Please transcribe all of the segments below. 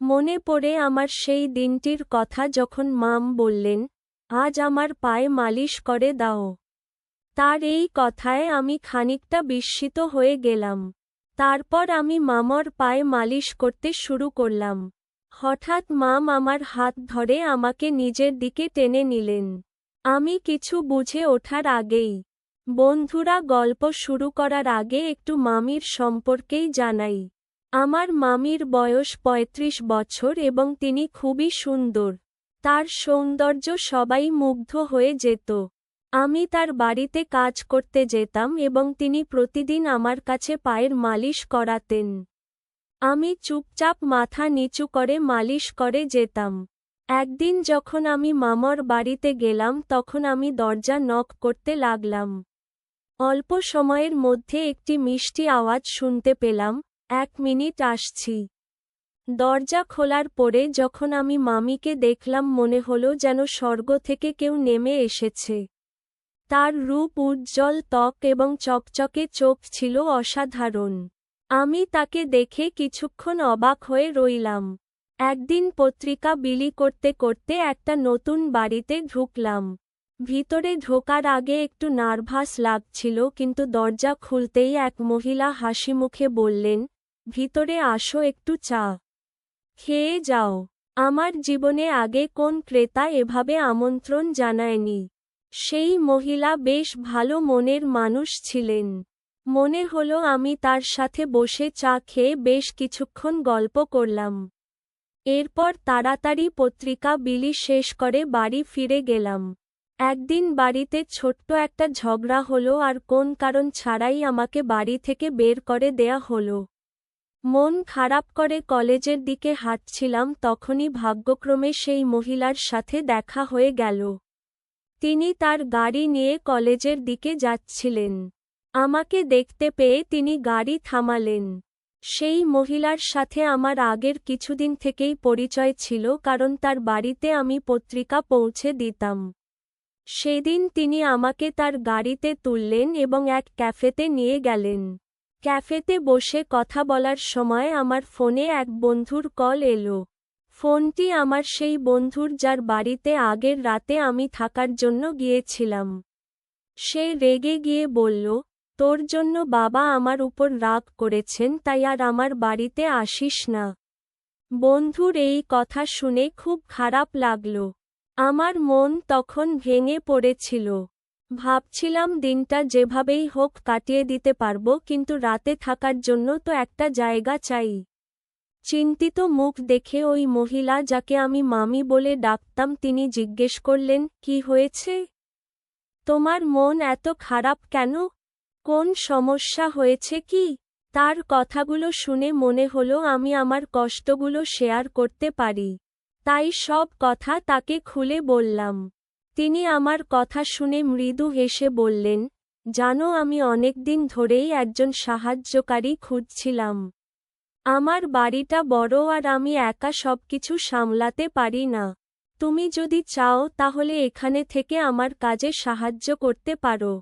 মনে পড়ে আমার সেই দিনটির কথা যখন মাম বললেন, আজ আমার পায়ে মালিশ করে দাও। তার এই কথায় আমি খানিকটা বিস্মিত হয়ে গেলাম। তারপর আমি মামর পায়ে মালিশ করতে শুরু করলাম। হঠাৎ মাম আমার হাত ধরে আমাকে নিজের দিকে টেনে নিলেন। আমি কিছু বুঝে ওঠার আগেই, বন্ধুরা গল্প শুরু করার আগে একটু মামির সম্পর্কেই জানাই। আমার মামির বয়স ৩৫ বছর এবং তিনি খুবই সুন্দর। তার সৌন্দর্য সবাই মুগ্ধ হয়ে যেত। আমি তার বাড়িতে কাজ করতে যেতাম এবং তিনি প্রতিদিন আমার কাছে পায়ের মালিশ করাতেন। আমি চুপচাপ মাথা নিচু করে মালিশ করে যেতাম। একদিন যখন আমি মামার বাড়িতে গেলাম তখন আমি দরজা নক করতে লাগলাম। অল্প সময়ের মধ্যে একটি মিষ্টি আওয়াজ শুনতে পেলাম, ১ মিনিট আসছি। দরজা খোলার পরে যখন আমি মামিকে দেখলাম মনে হলো যেন স্বর্গ থেকে কেউ নেমে এসেছে। তার রূপ উজ্জ্বল ত্বক এবং চকচকে চোখ ছিল অসাধারণ। আমি তাকে দেখে কিছুক্ষণ অবাক হয়ে রইলাম। একদিন পত্রিকা বিলি করতে করতে একটা নতুন বাড়িতে ঢুকলাম। ভিতরে ঢোকার আগে একটু নার্ভাস লাগছিল কিন্তু দরজা খুলতেই এক মহিলা হাসিমুখে বললেন, ভিতরে আসো একটু চা খেয়ে যাও। আমার জীবনে আগে কোন ক্রেতা এভাবে আমন্ত্রণ জানায়নি। সেই মহিলা বেশ ভালো মনের মানুষ ছিলেন। মনে হলো আমি তার সাথে বসে চা খেয়ে বেশ কিছুক্ষণ গল্প করলাম। এরপর তাড়াতাড়ি পত্রিকা বিলি শেষ করে বাড়ি ফিরে গেলাম। একদিন বাড়িতে ছোট্ট একটা ঝগড়া হলো আর কোন কারণ ছাড়াই আমাকে বাড়ি থেকে বের করে দেয়া হলো। মন খারাপ করে কলেজের দিকে হাঁটছিলাম তখনই ভাগ্যক্রমে সেই মহিলার সাথে দেখা হয়ে গেল। তিনি তার গাড়ি নিয়ে কলেজের দিকে যাচ্ছিলেন। আমাকে দেখতে পেয়ে তিনি গাড়ি থামালেন। সেই মহিলার সাথে আমার আগের কিছুদিন থেকেই পরিচয় ছিল কারণ তার বাড়িতে আমি পত্রিকা পৌঁছে দিতাম। সেদিন তিনি আমাকে তার গাড়িতে তুললেন এবং এক ক্যাফেতে নিয়ে গেলেন। ক্যাফেতে বসে কথা বলার সময় আমার ফোনে এক বন্ধুর কল এলো। ফোনটি আমার সেই বন্ধুর যার বাড়িতে আগের রাতে আমি থাকার জন্য গিয়েছিলাম। সে রেগে গিয়ে বলল, তোর জন্য বাবা আমার উপর রাগ করেছেন তাই আর আমার বাড়িতে আসিস না। বন্ধুর এই কথা শুনে খুব খারাপ লাগল। আমার মন তখন ভেঙে পড়েছিল। ভাবছিলাম দিনটা যেভাবেই হোক কাটিয়ে দিতে পারব কিন্তু রাতে থাকার জন্য তো একটা জায়গা চাই। চিন্তিত মুখ দেখে ওই মহিলা যাকে আমি মামি বলে ডাকতাম তিনি জিজ্ঞেস করলেন, কি হয়েছে? তোমার মন এত খারাপ কেন? কোন সমস্যা হয়েছে কি? তার কথাগুলো শুনে মনে হলো আমি আমার কষ্টগুলো শেয়ার করতে পারি। তাই সব কথা তাকে খুলে বললাম। তিনি আমার কথা শুনে মৃদু হেসে বললেন, জানো আমি অনেকদিন ধরেই একজন সাহায্যকারী খুঁজছিলাম। আমার বাড়িটা বড় আর আমি একা সবকিছু সামলাতে পারি না। তুমি যদি চাও তাহলে এখানে থেকে আমার কাজে সাহায্য করতে পারো।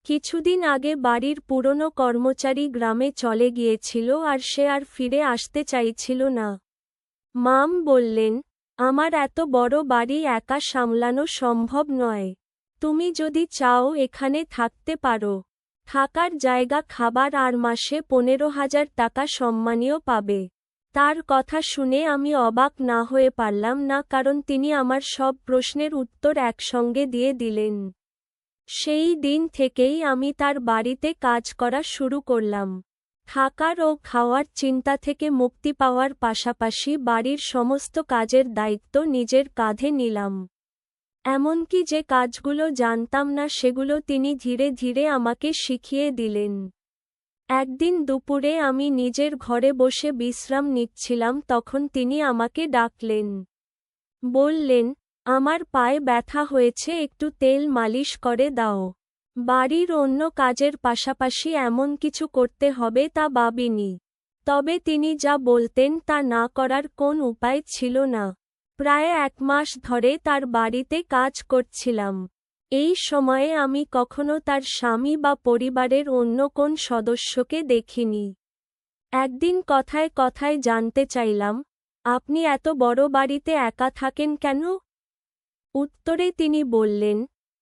কিছুদিন আগে বাড়ির পুরনো কর্মচারী গ্রামে চলে গিয়েছিল আর সে আর ফিরে আসতে চাইছিল না। মাম বললেন, আমার এত বড় বাড়ি একা সামলানো সম্ভব নয়। তুমি যদি চাও এখানে থাকতে পারো। থাকার জায়গা খাবার আর মাসে ১৫,০০০ টাকা সম্মানীয় পাবে। তার কথা শুনে আমি অবাক না হয়ে পারলাম না কারণ তিনি আমার সব প্রশ্নের উত্তর একসঙ্গে দিয়ে দিলেন। সেই দিন থেকেই আমি তার বাড়িতে কাজ করা শুরু করলাম। থাকার ও খাওয়ার চিন্তা থেকে মুক্তি পাওয়ার পাশাপাশি বাড়ির সমস্ত কাজের দায়িত্ব নিজের কাঁধে নিলাম। এমনকি যে কাজগুলো জানতাম না সেগুলো তিনি ধীরে ধীরে আমাকে শিখিয়ে দিলেন। একদিন দুপুরে আমি নিজের ঘরে বসে বিশ্রাম নিচ্ছিলাম তখন তিনি আমাকে ডাকলেন। বললেন, আমার পায়ে ব্যথা হয়েছে একটু তেল মালিশ করে দাও। বাড়ির অন্য কাজের পাশাপাশি এমন কিছু করতে হবে তা ভাবিনি। তবে তিনি যা বলতেন তা না করার কোন উপায় ছিল না। প্রায় ১ মাস ধরে তার বাড়িতে কাজ করছিলাম। এই সময়ে আমি কখনো তার স্বামী বা পরিবারের অন্য কোন সদস্যকে দেখিনি। একদিন কথায় কথায় জানতে চাইলাম, আপনি এত বড় বাড়িতে একা থাকেন কেন? উত্তরে তিনি বললেন,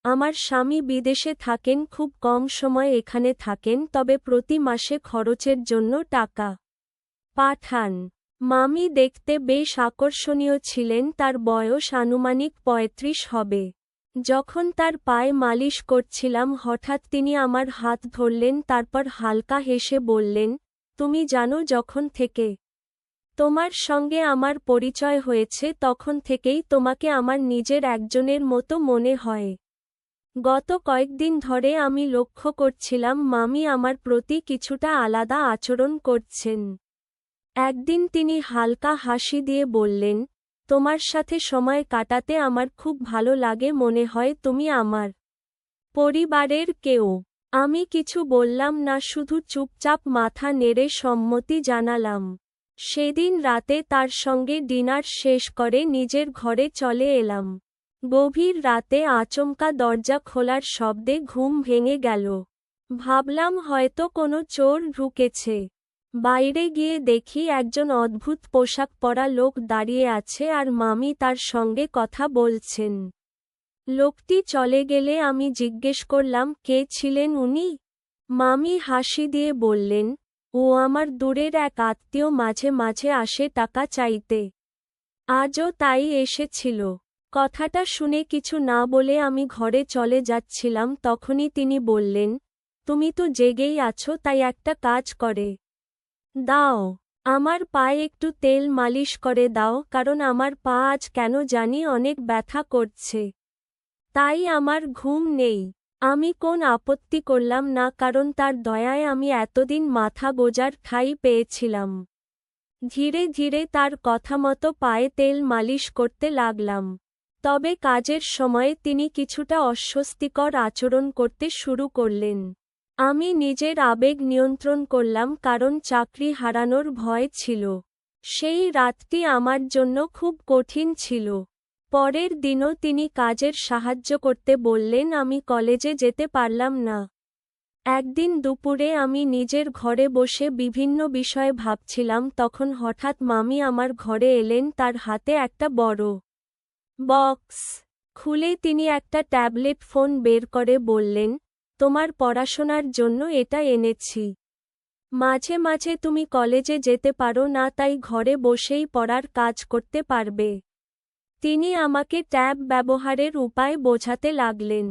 আমার স্বামী বিদেশে থাকেন, খুব কম সময় এখানে থাকেন, তবে প্রতি মাসে খরচের জন্য টাকা পাঠান। মামি দেখতে বেশ আকর্ষণীয় ছিলেন, তার বয়স আনুমানিক ৩৫ হবে। যখন তার পায়ে মালিশ করছিলাম হঠাৎ তিনি আমার হাত ধরলেন, তারপর হালকা হেসে বললেন, তুমি জানো, যখন থেকে তোমার সঙ্গে আমার পরিচয় হয়েছে তখন থেকেই তোমাকে আমার নিজের একজনের মতো মনে হয়। গত কয়েকদিন ধরে আমি লক্ষ্য করছিলাম মামি আমার প্রতি কিছুটা আলাদা আচরণ করছেন। একদিন তিনি হালকা হাসি দিয়ে বললেন, তোমার সাথে সময় কাটাতে আমার খুব ভালো লাগে, মনে হয় তুমি আমার পরিবারের কেউ। আমি কিছু বললাম না, শুধু চুপচাপ মাথা নেড়ে সম্মতি জানালাম। সেদিন রাতে তার সঙ্গে ডিনার শেষ করে নিজের ঘরে চলে এলাম। গভীর রাতে আচমকা দরজা খোলার শব্দে ঘুম ভেঙে গেল। ভাবলাম হয়তো কোনো চোর ঢুকেছে। বাইরে গিয়ে দেখি একজন অদ্ভুত পোশাক পরা লোক দাঁড়িয়ে আছে আর মামি তার সঙ্গে কথা বলছেন। লোকটি চলে গেলে আমি জিজ্ঞেস করলাম, কে ছিলেন উনি? মামি হাসি দিয়ে বললেন, ও আমার দূরের এক আত্মীয়, মাঝে মাঝে আসে টাকা চাইতে। আজও তাই এসেছিল। কথাটা শুনে কিছু না বলে আমি ঘরে চলে যাচ্ছিলাম, তখনই তিনি বললেন, তুমি তো জেগেই আছো, তাই একটা কাজ করে দাও, আমার পায়ে একটু তেল মালিশ করে দাও, কারণ আমার পা আজ কেন জানি অনেক ব্যথা করছে। তাই আমার ঘুম নেই। আমি কোন আপত্তি করলাম না, কারণ তার দয়ায় আমি এতদিন মাথা গোজার ঠাঁই পেয়েছিলাম। ধীরে ধীরে তার কথামতো পায়ে তেল মালিশ করতে লাগলাম। তবে কাজের সময় তিনি কিছুটা অস্বস্তিকর আচরণ করতে শুরু করলেন। আমি নিজের আবেগ নিয়ন্ত্রণ করলাম, কারণ চাকরি হারানোর ভয় ছিল। সেই রাতটি আমার জন্য খুব কঠিন ছিল। পরের দিনও তিনি কাজের সাহায্য করতে বললেন, আমি কলেজে যেতে পারলাম না। একদিন দুপুরে আমি নিজের ঘরে বসে বিভিন্ন বিষয়ে ভাবছিলাম, তখন হঠাৎ মামি আমার ঘরে এলেন, তার হাতে একটা বড় বক্স। খুলে তিনি একটা ট্যাবলেট ফোন বের করে বললেন, তোমার পড়াশোনার জন্য এটা এনেছি। মাঝে মাঝে তুমি কলেজে যেতে পারো না, তাই ঘরে বসেই পড়ার কাজ করতে পারবে। তিনি আমাকে ট্যাব ব্যবহারের উপায় বোঝাতে লাগলেন।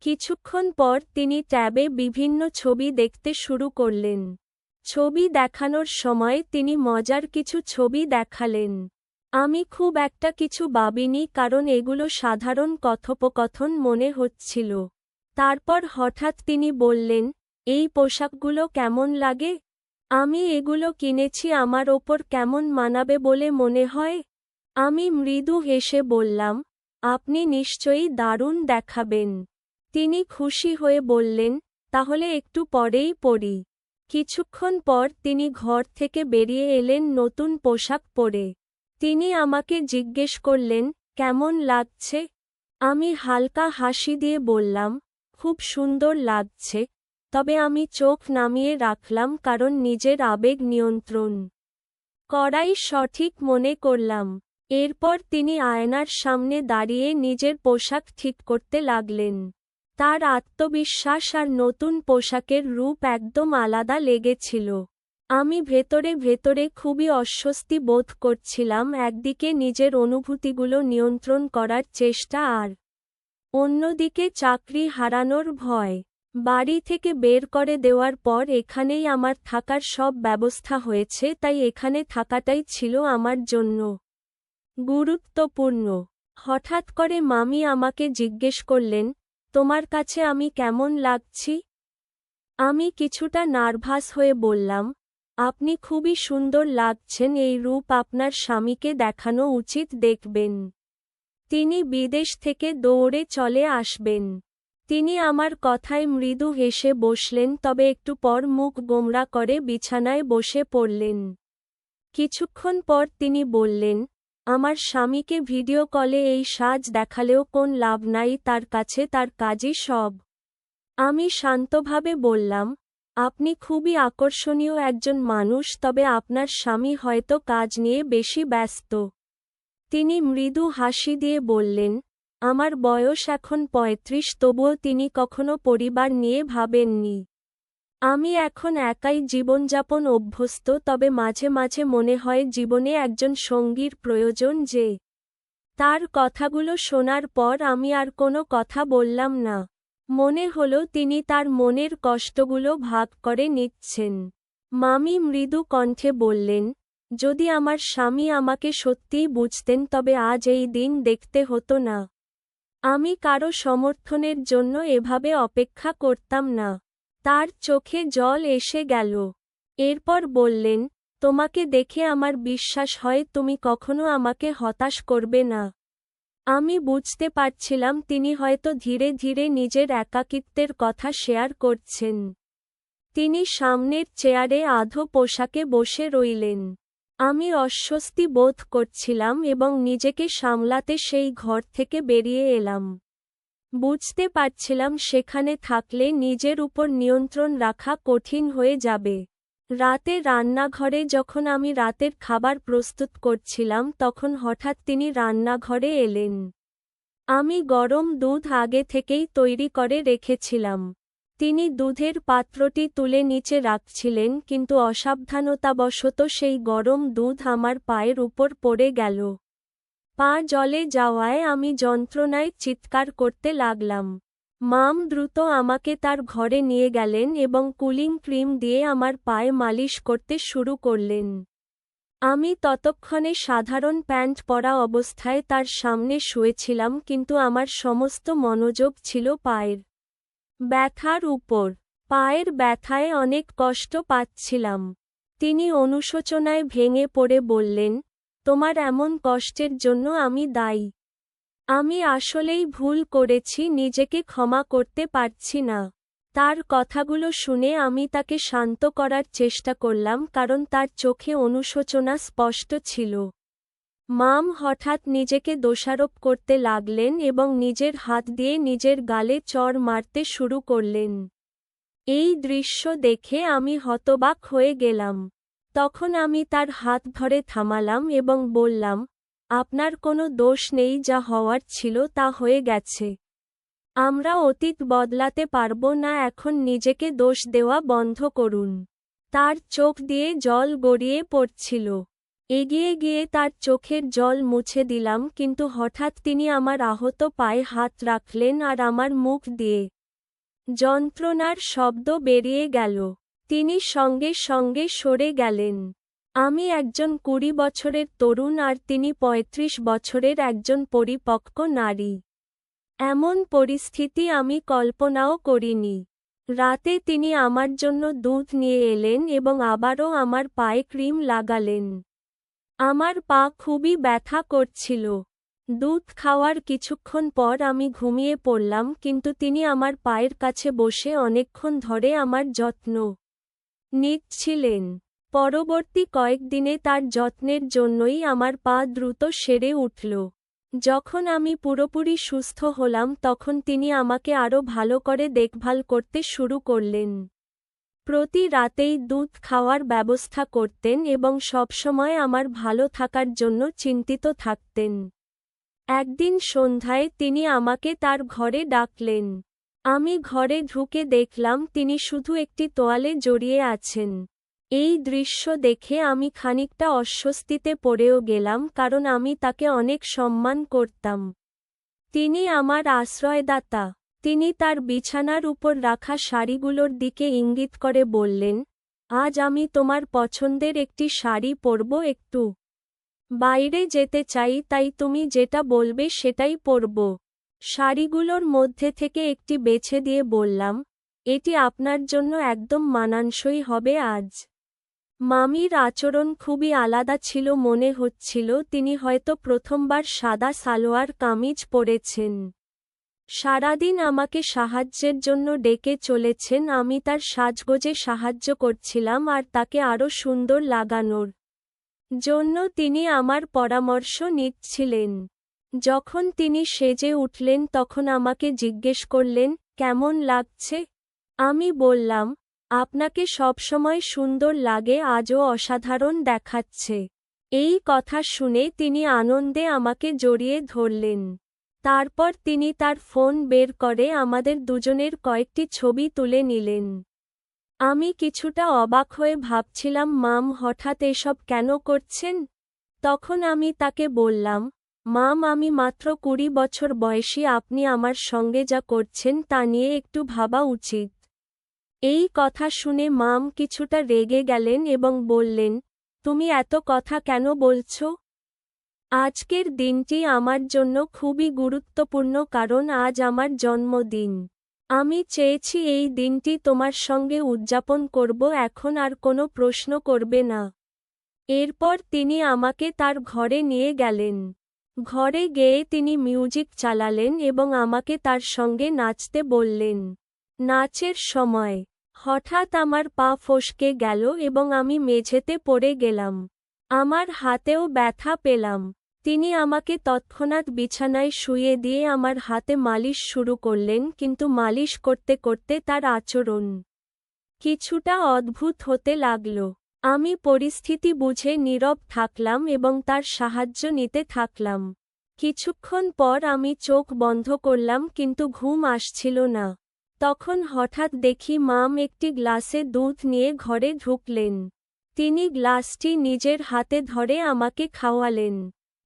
কিছুক্ষণ পর তিনি ট্যাবে বিভিন্ন ছবি দেখতে শুরু করলেন। ছবি দেখানোর সময় তিনি মজার কিছু ছবি দেখালেন। আমি খুব একটা কিছু ভাবিনি, কারণ এগুলো সাধারণ কথোপকথন মনে হচ্ছিল। তারপর হঠাৎ তিনি বললেন, এই পোশাকগুলো কেমন লাগে? আমি এগুলো কিনেছি, আমার ওপর কেমন মানাবে বলে মনে হয়? আমি মৃদু হেসে বললাম, আপনি নিশ্চয়ই দারুণ দেখাবেন। তিনি খুশি হয়ে বললেন, তাহলে একটু পরেই পরি। কিছুক্ষণ পর তিনি ঘর থেকে বেরিয়ে এলেন নতুন পোশাক পরে। তিনি আমাকে জিজ্ঞেস করলেন, কেমন লাগছে? আমি হালকা হাসি দিয়ে বললাম, খুব সুন্দর লাগছে, তবে আমি চোখ নামিয়ে রাখলাম, কারণ নিজের আবেগ নিয়ন্ত্রণ করাই সঠিক মনে করলাম। এরপর তিনি আয়নার সামনে দাঁড়িয়ে নিজের পোশাক ঠিক করতে লাগলেন। তার আত্মবিশ্বাস আর নতুন পোশাকের রূপ একদম আলাদা লেগেছিল। আমি ভেতরে ভেতরে খুবই অস্বস্তি বোধ করছিলাম, একদিকে নিজের অনুভূতিগুলো নিয়ন্ত্রণ করার চেষ্টা আর অন্যদিকে চাকরি হারানোর ভয়। বাড়ি থেকে বের করে দেওয়ার পর এখানেই আমার থাকার সব ব্যবস্থা হয়েছে, তাই এখানে থাকাটাই ছিল আমার জন্য গুরুত্বপূর্ণ। হঠাৎ করে মামি আমাকে জিজ্ঞেস করলেন, তোমার কাছে আমি কেমন লাগছি? আমি কিছুটা নার্ভাস হয়ে বললাম, আপনি খুবই সুন্দর লাগছেন, এই রূপ আপনার স্বামীকে দেখানো উচিত, দেখবেন তিনি বিদেশ থেকে দৌড়ে চলে আসবেন। তিনি আমার কথায় মৃদু হেসে বসলেন, তবে একটু পর মুখ গোমড়া করে বিছানায় বসে পড়লেন। কিছুক্ষণ পর তিনি বললেন, আমার স্বামীকে ভিডিও কলে এই সাজ দেখালেও কোন লাভ নাই, তার কাছে তার কাজই সব। আমি শান্তভাবে বললাম, আপনি খুবই আকর্ষণীয় একজন মানুষ, তবে আপনার স্বামী হয়তো কাজ নিয়ে বেশি ব্যস্ত। তিনি মৃদু হাসি দিয়ে বললেন, আমার বয়স এখন ৩৫, তবুও তিনি কখনো পরিবার নিয়ে ভাবেননি। আমি এখন একাই জীবনযাপন অভ্যস্ত, তবে মাঝে মাঝে মনে হয় জীবনে একজন সঙ্গীর প্রয়োজন। তার কথাগুলো শোনার পর আমি আর কোনো কথা বললাম না। মনে হলো তিনি তার মনের কষ্টগুলো ভাগ করে নিচ্ছেন। মামি মৃদু কণ্ঠে বললেন, যদি আমার স্বামী আমাকে সত্যিই বুঝতেন তবে আজ এই দিন দেখতে হতো না। আমি কারো সমর্থনের জন্য এভাবে অপেক্ষা করতাম না। তার চোখে জল এসে গেল। এরপর বললেন, তোমাকে দেখে আমার বিশ্বাস হয় তুমি কখনো আমাকে হতাশ করবে না। আমি বুঝতে পারছিলাম তিনি হয়তো ধীরে ধীরে নিজের একাকিত্বের কথা শেয়ার করছেন। তিনি সামনের চেয়ারে আধো পোশাকে বসে রইলেন। আমি অস্বস্তি বোধ করছিলাম এবং নিজেকে সামলাতে সেই ঘর থেকে বেরিয়ে এলাম। বুঝতে পারছিলাম সেখানে থাকলে নিজের উপর নিয়ন্ত্রণ রাখা কঠিন হয়ে যাবে। রাতে রান্নাঘরে যখন আমি রাতের খাবার প্রস্তুত করছিলাম তখন হঠাৎ তিনি রান্নাঘরে এলেন। আমি গরম দুধ আগে থেকেই তৈরি করে রেখেছিলাম। তিনি দুধের পাত্রটি তুলে নিচে রাখছিলেন, কিন্তু অসাবধানতাবশত সেই গরম দুধ আমার পায়ের উপর পড়ে গেল। পা জ্বলে যাওয়ায় আমি যন্ত্রণায় চিৎকার করতে লাগলাম। মাম দ্রুত আমাকে তার ঘরে নিয়ে গেলেন এবং কুলিং ক্রিম দিয়ে আমার পায়ে মালিশ করতে শুরু করলেন। আমি ততক্ষণে সাধারণ প্যান্ট পরা অবস্থায় তার সামনে শুয়েছিলাম, কিন্তু আমার সমস্ত মনোযোগ ছিল পায়ের ব্যথার উপর। পায়ের ব্যথায় অনেক কষ্ট পাচ্ছিলাম। তিনি অনুশোচনায় ভেঙে পড়ে বললেন, তোমার এমন কষ্টের জন্য আমি দায়ী। আমি আসলেই ভুল করেছি, নিজেকে ক্ষমা করতে পারছি না। তার কথাগুলো শুনে আমি তাকে শান্ত করার চেষ্টা করলাম, কারণ তার চোখে অনুশোচনা স্পষ্ট ছিল। মাম হঠাৎ নিজেকে দোষারোপ করতে লাগলেন এবং নিজের হাত দিয়ে নিজের গালে চড় মারতে শুরু করলেন। এই দৃশ্য দেখে আমি হতবাক হয়ে গেলাম। তখন আমি তার হাত ধরে থামালাম এবং বললাম, আপনার কোনো দোষ নেই, যা হওয়ার ছিল তা হয়ে গেছে। আমরা অতীত বদলাতে পারব না, এখন নিজেকে দোষ দেওয়া বন্ধ করুন। তার চোখ দিয়ে জল গড়িয়ে পড়ছিল। এগিয়ে গিয়ে তার চোখের জল মুছে দিলাম, কিন্তু হঠাৎ তিনি আমার আহত পায়ে হাত রাখলেন আর আমার মুখ দিয়ে যন্ত্রণার শব্দ বেরিয়ে গেল। তিনি সঙ্গে সঙ্গে সরে গেলেন। আমি একজন ২০ বছরের তরুণ আর তিনি ৩৫ বছরের একজন পরিপক্ক নারী। এমন পরিস্থিতি আমি কল্পনাও করিনি। রাতে তিনি আমার জন্য দুধ নিয়ে এলেন এবং আবারও আমার পায়ে ক্রিম লাগালেন। আমার পা খুবই ব্যথা করছিল। দুধ খাওয়ার কিছুক্ষণ পর আমি ঘুমিয়ে পড়লাম, কিন্তু তিনি আমার পায়ের কাছে বসে অনেকক্ষণ ধরে আমার যত্ন নিচ্ছিলেন। পরবর্তী কয়েকদিনে তার যত্নের জন্যই আমার পা দ্রুত সেরে উঠল। যখন আমি পুরোপুরি সুস্থ হলাম তখন তিনি আমাকে আরও ভালো করে দেখভাল করতে শুরু করলেন। প্রতি রাতেই দুধ খাওয়ার ব্যবস্থা করতেন এবং সবসময় আমার ভালো থাকার জন্য চিন্তিত থাকতেন। একদিন সন্ধ্যায় তিনি আমাকে তার ঘরে ডাকলেন। আমি ঘরে ঢুকে দেখলাম তিনি শুধু একটি তোয়ালে জড়িয়ে আছেন। এই দৃশ্য দেখে আমি খানিকটা অস্বস্তিতে পড়েও গেলাম, কারণ আমি তাকে অনেক সম্মান করতাম। তিনি আমার আশ্রয়দাতা। তিনি তার বিছানার উপর রাখা শাড়িগুলোর দিকে ইঙ্গিত করে বললেন, আজ আমি তোমার পছন্দের একটি শাড়ি পরব, একটু বাইরে যেতে চাই, তাই তুমি যেটা বলবে সেটাই পরব। শাড়িগুলোর মধ্যে থেকে একটি বেছে দিয়ে বললাম, এটি আপনার জন্য একদম মানানসই হবে আজ। মামির আচরণ খুবই আলাদা ছিল, মনে হচ্ছিল তিনি হয়তো প্রথমবার সাদা সালোয়ার কামিজ পরেছেন। সারাদিন আমাকে সাহায্যের জন্য ডেকে চলেছেন। আমি তার সাজগোজে সাহায্য করছিলাম আর তাকে আরও সুন্দর লাগানোর জন্য তিনি আমার পরামর্শ নিচ্ছিলেন। যখন তিনি সেজে উঠলেন তখন আমাকে জিজ্ঞেস করলেন, কেমন লাগছে? আমি বললাম, আপনাকে সবসময় সুন্দর লাগে, আজও অসাধারণ দেখাচ্ছে। এই কথা শুনে তিনি আনন্দে আমাকে জড়িয়ে ধরলেন। তারপর তিনি তার ফোন বের করে আমাদের দুজনের কয়েকটি ছবি তুলে নিলেন। আমি কিছুটা অবাক হয়ে ভাবছিলাম, মাম হঠাৎ এসব কেন করছেন? তখন আমি তাকে বললাম, মাম, আমি মাত্র 20 বছর বয়সী, আপনি আমার সঙ্গে যা করছেন তা নিয়ে একটু ভাবা উচিত। এই কথা শুনে মাম কিছুটা রেগে গেলেন এবং বললেন, তুমি এত কথা কেন বলছো? আজকের দিনটি আমার জন্য খুবই গুরুত্বপূর্ণ, কারণ আজ আমার জন্মদিন। আমি চেয়েছি এই দিনটি তোমার সঙ্গে উদযাপন করব, এখন আর কোনো প্রশ্ন করবে না। এরপর তিনি আমাকে তার ঘরে নিয়ে গেলেন। ঘরে গিয়ে তিনি মিউজিক চালালেন এবং আমাকে তার সঙ্গে নাচতে বললেন। নাচের সময় হঠাৎ আমার পা ফসকে গেল এবং আমি মেঝেতে পড়ে গেলাম। আমার হাতেও ব্যথা পেলাম। তিনি আমাকে তৎক্ষণাৎ বিছানায় শুইয়ে দিয়ে আমার হাতে মালিশ শুরু করলেন, কিন্তু মালিশ করতে করতে তার আচরণ কিছুটা অদ্ভুত হতে লাগল। আমি পরিস্থিতি বুঝে নীরব থাকলাম এবং তার সাহায্য নিতে থাকলাম। কিছুক্ষণ পর আমি চোখ বন্ধ করলাম, কিন্তু ঘুম আসছিল না। তখন হঠাৎ দেখি মাম একটি গ্লাসে দুধ নিয়ে ঘরে ঢুকলেন। তিনি গ্লাসটি নিজের হাতে ধরে আমাকে খাওয়ালেন।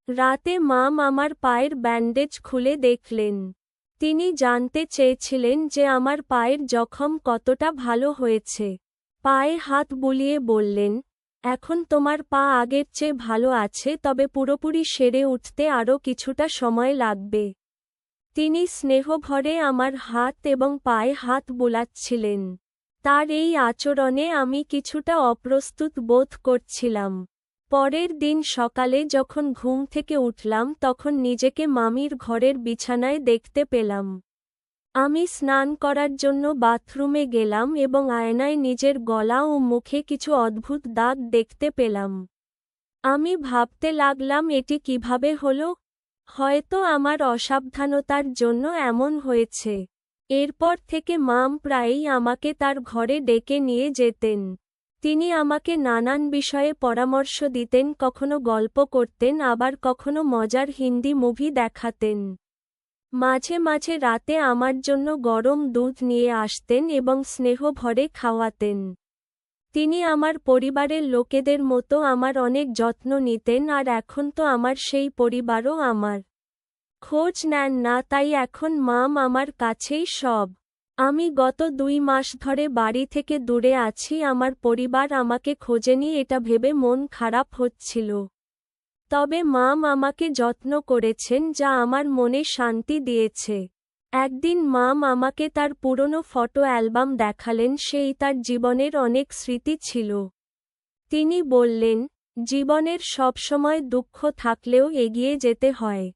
রাতে মাম আমার পায়ের ব্যান্ডেজ খুলে দেখলেন। তিনি জানতে চেয়েছিলেন যে আমার পায়ের জখম কতটা ভালো হয়েছে। পায়ে হাত বুলিয়ে বললেন, এখন তোমার পা আগের চেয়ে ভালো আছে, তবে পুরোপুরি সেরে উঠতে আরও কিছুটা সময় লাগবে। তিনি স্নেহভরে আমার হাত এবং পায়ে হাত বুলাচ্ছিলেন। তার এই আচরণে আমি কিছুটা অপ্রস্তুত বোধ করছিলাম। পরের দিন সকালে যখন ঘুম থেকে উঠলাম, তখন নিজেকে মামির ঘরের বিছানায় দেখতে পেলাম। আমি স্নান করার জন্য বাথরুমে গেলাম এবং আয়নায় নিজের গলা ও মুখে কিছু অদ্ভুত দাগ দেখতে পেলাম। আমি ভাবতে লাগলাম, এটি কিভাবে হলো? হয়তো আমার অসাবধানতার জন্য এমন হয়েছে। এরপর থেকে মাম প্রায়ই আমাকে তার ঘরে ডেকে নিয়ে যেতেন। তিনি আমাকে নানান বিষয়ে পরামর্শ দিতেন, কখনো গল্প করতেন, আবার কখনো মজার হিন্দি মুভি দেখাতেন। মাঝে মাঝে রাতে আমার জন্য গরম দুধ নিয়ে আসতেন এবং স্নেহভরে খাওয়াতেন। তিনি আমার পরিবারের লোকেদের মতো আমার অনেক যত্ন নিতেন, আর এখন তো আমার সেই পরিবারও আমার খোঁজ নেন না, তাই এখন মাম আমার কাছেই সব। আমি গত 2 মাস ধরে বাড়ি থেকে দূরে আছি, আমার পরিবার আমাকে খোঁজেনি, এটা ভেবে মন খারাপ হচ্ছিল। তবে মাম আমাকে যত্ন করেছেন, যা আমার মনে শান্তি দিয়েছে। একদিন মাম আমাকে তার পুরনো ফটো অ্যালবাম দেখালেন, সেই তার জীবনের অনেক স্মৃতি ছিল। তিনি বললেন, জীবনের সবসময় দুঃখ থাকলেও এগিয়ে যেতে হয়।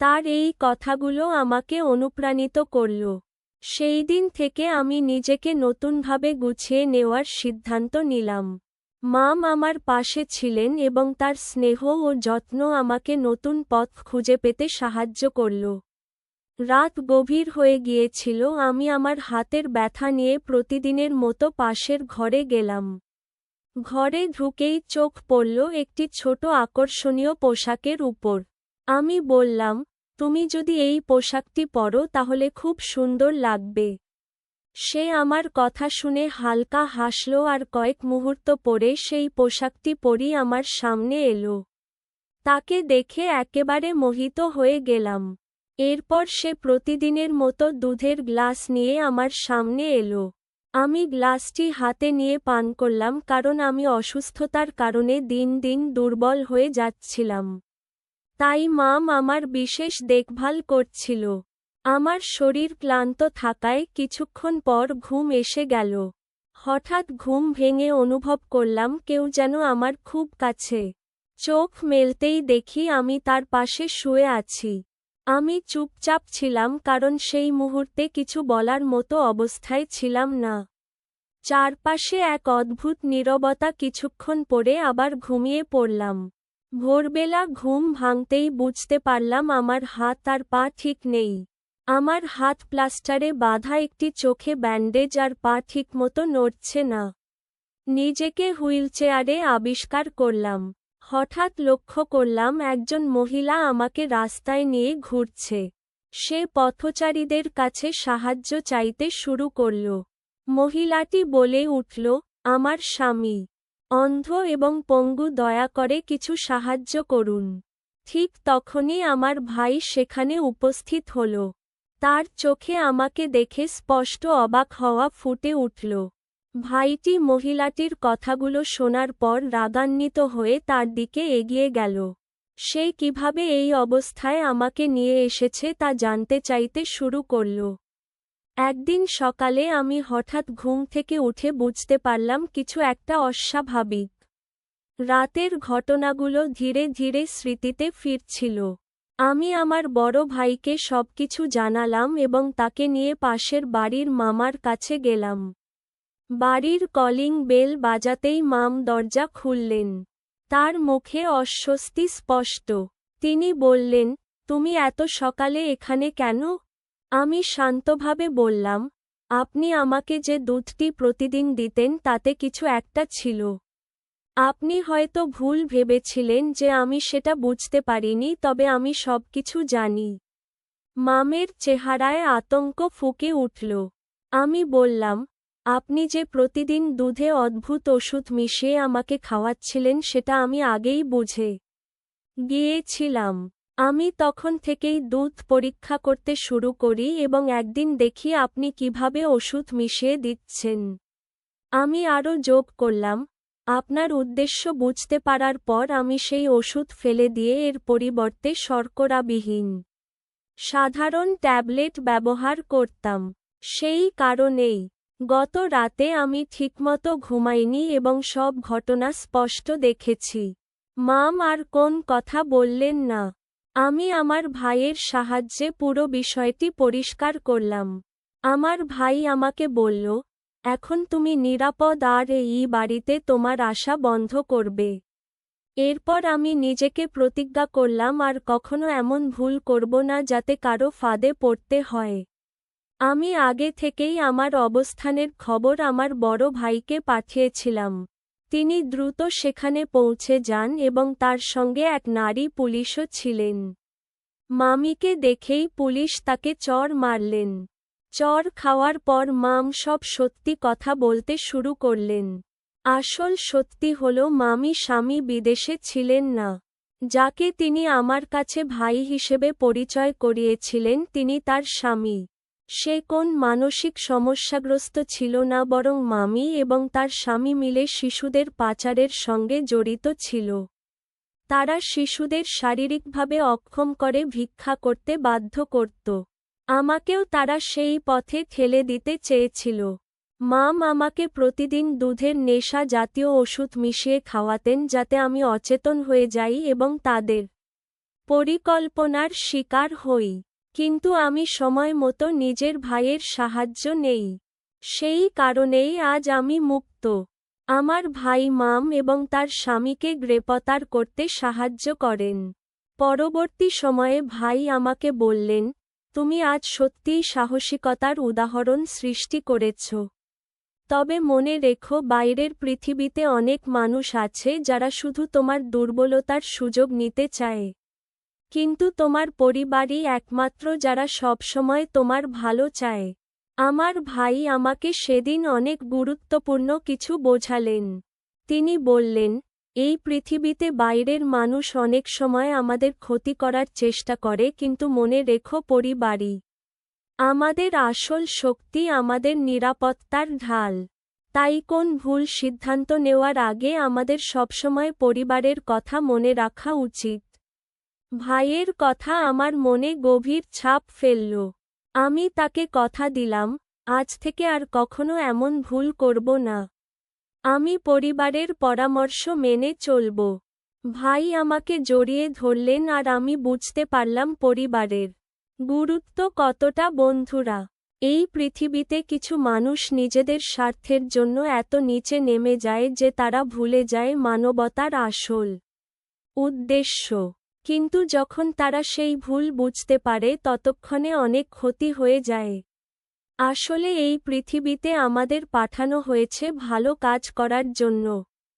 তার এই কথাগুলো আমাকে অনুপ্রাণিত করল। সেই দিন থেকে আমি নিজেকে নতুনভাবে গুছিয়ে নেওয়ার সিদ্ধান্ত নিলাম। মাম আমার পাশে ছিলেন এবং তার স্নেহ ও যত্ন আমাকে নতুন পথ খুঁজে পেতে সাহায্য করল। রাত গভীর হয়ে গিয়েছিল, আমি আমার হাতের ব্যথা নিয়ে প্রতিদিনের মতো পাশের ঘরে গেলাম। ঘরে ঢুকেই চোখ পড়ল একটি ছোট আকর্ষণীয় পোশাকের উপর। আমি বললাম, তুমি যদি এই পোশাকটি পরো তাহলে খুব সুন্দর লাগবে। সে আমার কথা শুনে হালকা হাসল আর কয়েক মুহূর্ত পরে সেই পোশাকটি পরেই আমার সামনে এলো। তাকে দেখে একেবারে মোহিত হয়ে গেলাম। এরপর সে প্রতিদিনের মতো দুধের গ্লাস নিয়ে আমার সামনে এলো। আমি গ্লাসটি হাতে নিয়ে পান করলাম, কারণ আমি অসুস্থতার কারণে দিন দিন দুর্বল হয়ে যাচ্ছিলাম। তাই মাম আমার বিশেষ দেখভাল করছিল। আমার শরীর ক্লান্ত থাকায় কিছুক্ষণ পর ঘুম এসে গেল। হঠাৎ ঘুম ভেঙে অনুভব করলাম কেউ যেন আমার খুব কাছে। চোখ মেলতেই দেখি আমি তার পাশে শুয়ে আছি। আমি চুপচাপ ছিলাম, কারণ সেই মুহূর্তে কিছু বলার মতো অবস্থায় ছিলাম না। চারপাশে এক অদ্ভুত নীরবতা। কিছুক্ষণ পরে আবার ঘুমিয়ে পড়লাম। ভোরবেলা ঘুম ভাঙতেই বুঝতে পারলাম আমার হাত আর পা ঠিক নেই। আমার হাত প্লাস্টারে বাঁধা, একটি চোখে ব্যান্ডেজ আর পা ঠিকমতো নড়ছে না। নিজেকে হুইলচেয়ারে আবিষ্কার করলাম। হঠাৎ লক্ষ্য করলাম একজন মহিলা আমাকে রাস্তায় নিয়ে ঘুরছে। সে পথচারীদের কাছে সাহায্য চাইতে শুরু করল। মহিলাটি বলে উঠল, আমার স্বামী অন্ধ এবং পঙ্গু, দয়া করে কিছু সাহায্য করুন। ঠিক তখনই আমার ভাই সেখানে উপস্থিত হল। তার চোখে আমাকে দেখে স্পষ্ট অবাক হওয়া ফুটে উঠল। ভাইটি মহিলাটির কথাগুলো শোনার পর রাগান্বিত হয়ে তার দিকে এগিয়ে গেল। সে কিভাবে এই অবস্থায় আমাকে নিয়ে এসেছে তা জানতে চাইতে শুরু করল। একদিন সকালে আমি হঠাৎ ঘুম থেকে উঠে বুঝতে পারলাম কিছু একটা অস্বাভাবিক। রাতের ঘটনাগুলো ধীরে ধীরে স্মৃতিতে ফিরছিল। আমি আমার বড় ভাইকে সবকিছু জানালাম এবং তাকে নিয়ে পাশের বাড়ির মামার কাছে গেলাম। বাড়ির কলিং বেল বাজাতেই মাম দরজা খুললেন। তার মুখে অস্বস্তি স্পষ্ট। তিনি বললেন, তুমি এত সকালে এখানে কেন? আমি শান্তভাবে বললাম, আপনি আমাকে যে দুধটি প্রতিদিন দিতেন তাতে কিছু একটা ছিল। আপনি হয়তো ভুল ভেবেছিলেন যে আমি সেটা বুঝতে পারিনি, তবে আমি সবকিছু জানি। মামের চেহারায় আতঙ্ক ফুঁকে উঠল। আমি বললাম, আপনি যে প্রতিদিন দুধে অদ্ভুত ওষুধ মিশিয়ে আমাকে খাওয়াচ্ছিলেন সেটা আমি আগেই বুঝে গিয়েছিলাম। আমি তখন থেকেই দুধ পরীক্ষা করতে শুরু করি এবং একদিন দেখি আপনি কিভাবে ওষুধ মিশিয়ে দিচ্ছেন। আমি আরও যোগ করলাম, আপনার উদ্দেশ্য বুঝতে পারার পর আমি সেই ওষুধ ফেলে দিয়ে এর পরিবর্তে শর্করাবিহীন সাধারণ ট্যাবলেট ব্যবহার করতাম। সেই কারণেই গত রাতে আমি ঠিকমতো ঘুমাইনি এবং সব ঘটনা স্পষ্ট দেখেছি। মাম আর কোন কথা বললেন না। আমি আমার ভাইয়ের সাহায্যে পুরো বিষয়টি পরিষ্কার করলাম। আমার ভাই আমাকে বলল, এখন তুমি নিরাপদ আর এই বাড়িতে তোমার আশা বন্ধ করবে। এরপর আমি নিজেকে প্রতিজ্ঞা করলাম আর কখনো এমন ভুল করব না যাতে কারো ফাঁদে পড়তে হয়। আমি আগে থেকেই আমার অবস্থানের খবর আমার বড় ভাইকে পাঠিয়েছিলাম। তিনি দ্রুত সেখানে পৌঁছে যান এবং তার সঙ্গে এক নারী পুলিশও ছিলেন। মামিকে দেখেই পুলিশ তাকে চড় মারলেন। চড় খাওয়ার পর মাম সব সত্যি কথা বলতে শুরু করলেন। আসল সত্যি হলো মামি স্বামী বিদেশে ছিলেন না। যাকে তিনি আমার কাছে ভাই হিসেবে পরিচয় করিয়েছিলেন তিনি তার স্বামী। সে কোন মানসিক সমস্যাগ্রস্ত ছিল না, বরং মামি এবং তার স্বামী মিলে শিশুদের পাচারের সঙ্গে জড়িত ছিল। তারা শিশুদের শারীরিকভাবে অক্ষম করে ভিক্ষা করতে বাধ্য করত। আমাকেও তারা সেই পথে ঠেলে দিতে চেয়েছিল। মাম আমাকে প্রতিদিন দুধের নেশা জাতীয় ওষুধ মিশিয়ে খাওয়াতেন যাতে আমি অচেতন হয়ে যাই এবং তাদের পরিকল্পনার শিকার হই। কিন্তু আমি সময় মতো নিজের ভাইয়ের সাহায্য নেই। সেই কারণেই আজ আমি মুক্ত। আমার ভাই মাম এবং তার স্বামীকে গ্রেপ্তার করতে সাহায্য করেন। পরবর্তী সময়ে ভাই আমাকে বললেন, তুমি আজ সত্যিই সাহসিকতার উদাহরণ সৃষ্টি করেছ। তবে মনে রেখো, বাইরের পৃথিবীতে অনেক মানুষ আছে যারা শুধু তোমার দুর্বলতার সুযোগ নিতে চায়। কিন্তু তোমার পরিবারই একমাত্র যারা সবসময় তোমার ভালো চায়। আমার ভাই আমাকে সেদিন অনেক গুরুত্বপূর্ণ কিছু বোঝালেন। তিনি বললেন, এই পৃথিবীতে বাইরের মানুষ অনেক সময় আমাদের ক্ষতি করার চেষ্টা করে, কিন্তু মনে রেখো, পরিবারই আমাদের আসল শক্তি, আমাদের নিরাপত্তার ঢাল। তাই কোন ভুল সিদ্ধান্ত নেওয়ার আগে আমাদের সবসময় পরিবারের কথা মনে রাখা উচিত। ভাইয়ের কথা আমার মনে গভীর ছাপ ফেলল। আমি তাকে কথা দিলাম, আজ থেকে আর কখনো এমন ভুল করব না। আমি পরিবারের পরামর্শ মেনে চলব। ভাই আমাকে জড়িয়ে ধরলেন আর আমি বুঝতে পারলাম পরিবারের গুরুত্ব কতটা। বন্ধুরা, এই পৃথিবীতে কিছু মানুষ নিজেদের স্বার্থের জন্য এত নিচে নেমে যায় যে তারা ভুলে যায় মানবতার আসল উদ্দেশ্য। কিন্তু যখন তারা সেই ভুল বুঝতে পারে ততক্ষণে অনেক ক্ষতি হয়ে যায়। আসলে এই পৃথিবীতে আমাদের পাঠানো হয়েছে ভালো কাজ করার জন্য।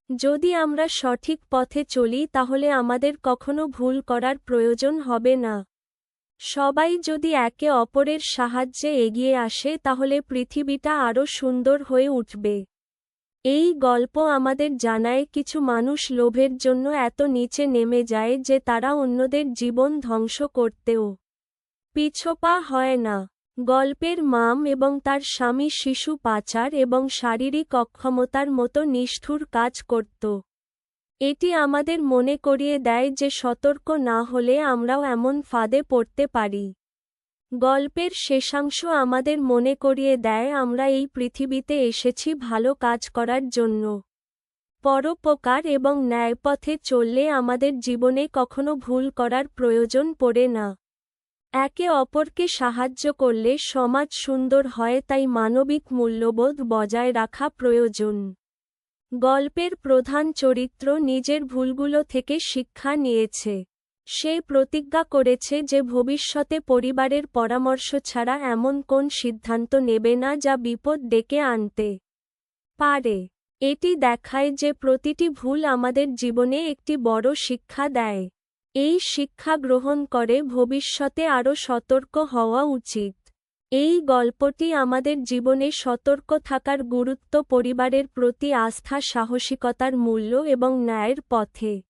যদি আমরা সঠিক পথে চলি তাহলে আমাদের কখনো ভুল করার প্রয়োজন হবে না। সবাই যদি একে অপরের সাহায্যে এগিয়ে আসে তাহলে পৃথিবীটা আরও সুন্দর হয়ে উঠবে। এই গল্প আমাদের জানায় কিছু মানুষ লোভের জন্য এত নিচে নেমে যায় যে তারা অন্যদের জীবন ধ্বংস করতেও পিছপা হয় না। গল্পের মাম এবং তার স্বামী শিশু পাচার এবং শারীরিক অক্ষমতার মতো নিষ্ঠুর কাজ করত। এটি আমাদের মনে করিয়ে দেয় যে সতর্ক না হলে আমরাও এমন ফাঁদে পড়তে পারি। গল্পের শেষাংশ আমাদের মনে করিয়ে দেয় আমরা এই পৃথিবীতে এসেছি ভালো কাজ করার জন্য। পরোপকার এবং ন্যায়পথে চললে আমাদের জীবনে কখনো ভুল করার প্রয়োজন পড়ে না। একে অপরকে সাহায্য করলে সমাজ সুন্দর হয়, তাই মানবিক মূল্যবোধ বজায় রাখা প্রয়োজন। গল্পের প্রধান চরিত্র নিজের ভুলগুলো থেকে শিক্ষা নিয়েছে। সে প্রতিজ্ঞা করেছে যে ভবিষ্যতে পরিবারের পরামর্শ ছাড়া এমন কোন সিদ্ধান্ত নেবে না যা বিপদ ডেকে আনতে পারে। এটি দেখায় যে প্রতিটি ভুল আমাদের জীবনে একটি বড় শিক্ষা দেয়। এই শিক্ষা গ্রহণ করে ভবিষ্যতে আরও সতর্ক হওয়া উচিত। এই গল্পটি আমাদের জীবনে সতর্ক থাকার গুরুত্ব, পরিবারের প্রতি আস্থা, সাহসিকতার মূল্য এবং ন্যায়ের পথে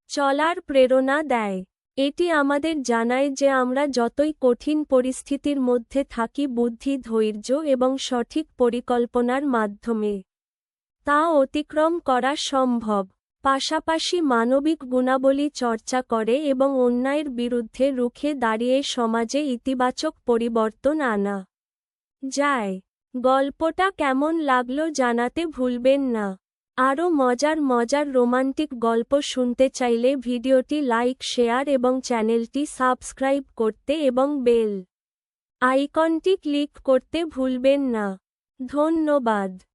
চলার প্রেরণা দেয়। এটি আমাদের জানায় যে আমরা যতই কঠিন পরিস্থিতির মধ্যে থাকি, বুদ্ধি, ধৈর্য এবং সঠিক পরিকল্পনার মাধ্যমে তা অতিক্রম করা সম্ভব। পাশাপাশি মানবিক গুণাবলী চর্চা করে এবং অন্যায়ের বিরুদ্ধে রুখে দাঁড়িয়ে সমাজে ইতিবাচক পরিবর্তন আনা যায়। গল্পটা কেমন লাগলো জানাতে ভুলবেন না। আরও মজার রোমান্টিক গল্প শুনতে চাইলে ভিডিওটি লাইক, শেয়ার এবং চ্যানেলটি সাবস্ক্রাইব করতে এবং বেল আইকনটি ক্লিক করতে ভুলবেন না। ধন্যবাদ।